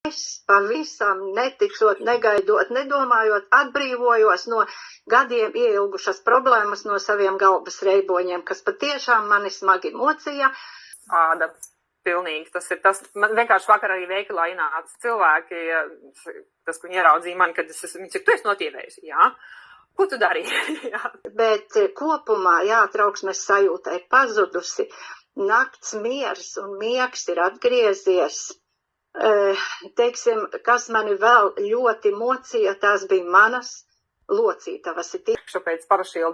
pavisam neticot, negaidot, nedomājot, atbrīvojos no gadiem ieilgušas problēmas no saviem galvas reiboņiem, kas patiešām mani smagi mocīja. Āda, pilnīgi, tas ir tas. Man vienkārši vakar arī veikalā ienāca cilvēki, tas, ko viņi ieraudzīja mani, kad viņi ir, tu esi notievējis, jā. Ko tu darīji? Bet kopumā, trauksmes sajūta ir pazudusi, nakts miers un miegs ir atgriezies. Teiksim, kas mani vēl ļoti mocīja, tās bija manas locītavas. Pēc parašīla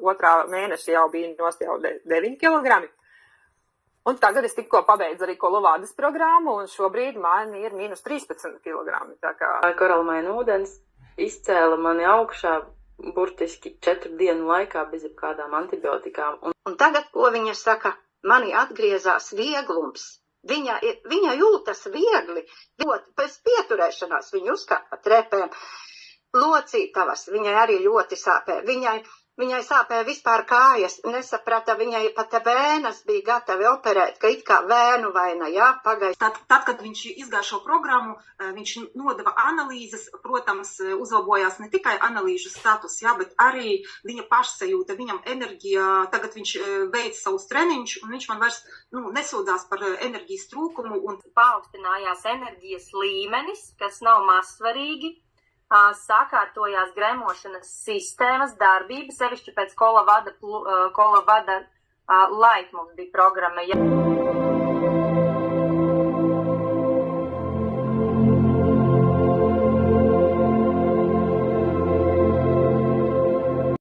otrā mēneša jau bija nost jau 9 kilogrami. Un tagad es tikko pabeidzu arī kolovādas programmu, un šobrīd man ir minus 13 kilogrami. Koralmaina ūdens izcēla mani augšā burtiski 4 dienu laikā bez jebkādām antibiotikām. Un tagad, ko viņa saka, mani atgriezās vieglums. Viņa jūtas viegli, pēc pieturēšanās viņa uzkāpa trepēm. Locītavas, viņai arī ļoti sāpē. Viņai sāpēja vispār kājas, nesaprata, viņai pat vēnas bija gatavi operēt, ka it kā vēnu vaina, pagaist. Tad, kad viņš izgāja šo programmu, viņš nodeva analīzes, protams, uzlabojās ne tikai analīžu status, bet arī viņa pašsajūta, viņam enerģija, tagad viņš veic savus treniņus, un viņš man vairs nesūdzās par enerģijas trūkumu. Un paaugstinājās enerģijas līmenis, kas nav mazsvarīgi. Sakārtojās gremošanas sistēmas darbība, sevišķi pēc kola vada light mums bija programma.